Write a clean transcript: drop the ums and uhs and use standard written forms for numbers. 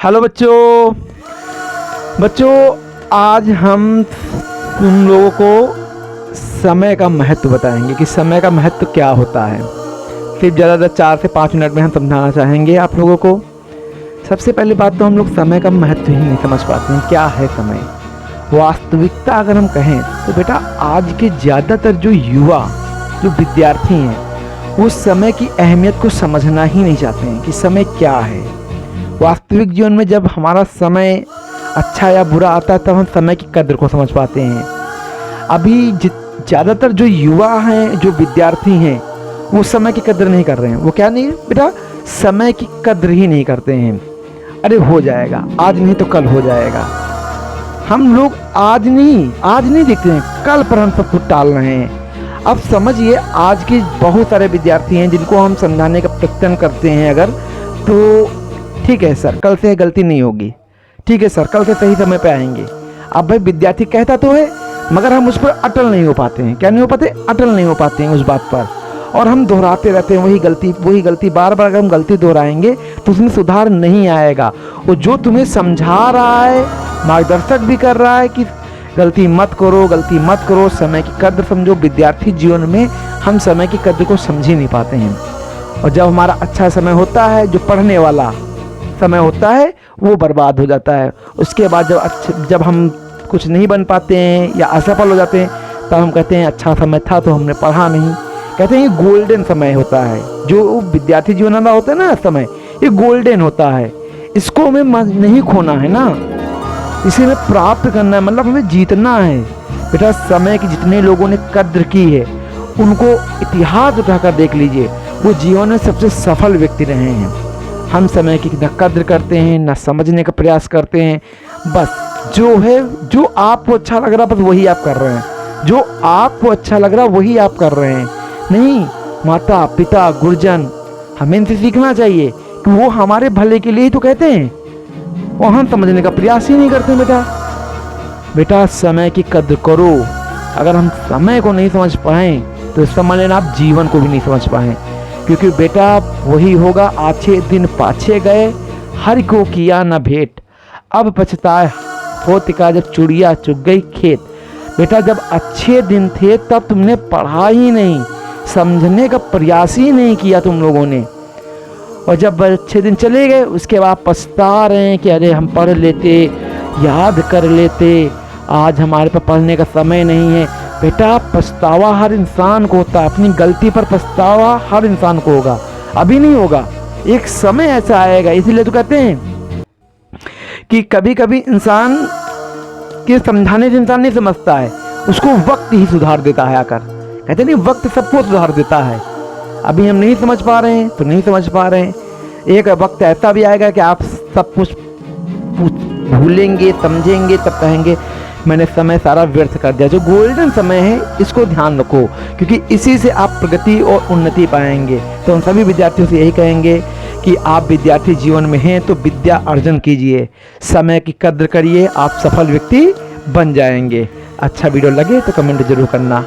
Hello बच्चों। आज हम तुम लोगों को समय का महत्व बताएंगे कि समय का महत्व क्या होता है। सिर्फ ज़्यादा 4 से 5 मिनट में हम समझाना चाहेंगे आप लोगों को। सबसे पहली बात तो हम लोग समय का महत्व ही नहीं समझ पाते हैं। क्या है समय? वास्तविकता अगर हम कहें तो बेटा आज के ज़्यादातर जो युवा जो विद्यार्थी हैं वो समय की अहमियत को समझना ही नहीं चाहते हैं कि समय क्या है। वास्तविक जीवन में जब हमारा समय अच्छा या बुरा आता है तब हम समय की कद्र को समझ पाते हैं। अभी ज़्यादातर जो युवा हैं जो विद्यार्थी हैं वो समय की कद्र नहीं कर रहे हैं। वो क्या नहीं है बेटा, समय की कद्र ही नहीं करते हैं। अरे हो जाएगा, आज नहीं तो कल हो जाएगा। हम लोग आज नहीं देखते हैं, कल पर हम सब कुछ टाल रहे हैं। अब समझिए आज के बहुत सारे विद्यार्थी हैं जिनको हम समझाने का प्रयत्न करते हैं अगर तो ठीक है सर कल से गलती नहीं होगी, ठीक है सर कल से सही समय पे आएंगे। अब भाई विद्यार्थी कहता तो है मगर हम उस पर अटल नहीं हो पाते हैं। क्या नहीं हो पाते? अटल नहीं हो पाते हैं उस बात पर, और हम दोहराते रहते हैं वही गलती बार बार। अगर हम गलती दोहराएंगे तो उसमें सुधार नहीं आएगा। वो जो तुम्हें समझा रहा है, मार्गदर्शक भी कर रहा है कि गलती मत करो, समय की कद्र समझो। विद्यार्थी जीवन में हम समय की कद्र को समझ ही नहीं पाते हैं। और जब हमारा अच्छा समय होता है, जो पढ़ने वाला समय होता है, वो बर्बाद हो जाता है। उसके बाद जब हम कुछ नहीं बन पाते हैं या असफल हो जाते हैं तब हम कहते हैं अच्छा समय था तो हमने पढ़ा नहीं। कहते हैं ये गोल्डन समय होता है, जो विद्यार्थी जीवन वाला होता है ना समय, ये गोल्डन होता है। इसको हमें नहीं खोना है ना, इसे हमें प्राप्त करना है, मतलब हमें जीतना है। बेटा समय की जितने लोगों ने कद्र की है उनको इतिहास उठाकर देख लीजिए, वो जीवन में सबसे सफल व्यक्ति रहे हैं। हम समय की न कद्र करते हैं न समझने का प्रयास करते हैं। बस जो आपको अच्छा लग रहा है बस वही आप कर रहे हैं, जो आपको अच्छा लग रहा है वही आप कर रहे हैं। नहीं, माता पिता गुरुजन हमें इनसे सीखना चाहिए कि वो हमारे भले के लिए ही तो कहते हैं, और हम समझने का प्रयास ही नहीं करते। बेटा समय की कद्र करो। अगर हम समय को नहीं समझ पाए तो समझ लेना आप जीवन को भी नहीं समझ पाए, क्योंकि बेटा वही होगा आछे दिन पाछे गए, हर को किया न भेंट, अब पछताए होत का जब चुड़िया चुग गई खेत। बेटा जब अच्छे दिन थे तब तुमने पढ़ा ही नहीं, समझने का प्रयास ही नहीं किया तुम लोगों ने, और जब अच्छे दिन चले गए उसके बाद पछता रहे हैं कि अरे हम पढ़ लेते, याद कर लेते, आज हमारे पास पढ़ने का समय नहीं है। बेटा पछतावा हर इंसान को होता है, अपनी गलती पर पछतावा हर इंसान को होगा, अभी नहीं होगा, एक समय ऐसा आएगा। इसीलिए तो कहते हैं कि कभी कभी इंसान के समझाने से इंसान नहीं समझता है, उसको वक्त ही सुधार देता है आकर। कहते नहीं वक्त सबको सुधार देता है। अभी हम नहीं समझ पा रहे हैं तो नहीं समझ पा रहे हैं, एक वक्त ऐसा भी आएगा कि आप सब कुछ भूलेंगे समझेंगे, तब कहेंगे मैंने समय सारा व्यर्थ कर दिया। जो गोल्डन समय है इसको ध्यान रखो, क्योंकि इसी से आप प्रगति और उन्नति पाएंगे। तो हम सभी विद्यार्थियों से यही कहेंगे कि आप विद्यार्थी जीवन में हैं तो विद्या अर्जन कीजिए, समय की कद्र करिए, आप सफल व्यक्ति बन जाएंगे। अच्छा वीडियो लगे तो कमेंट जरूर करना।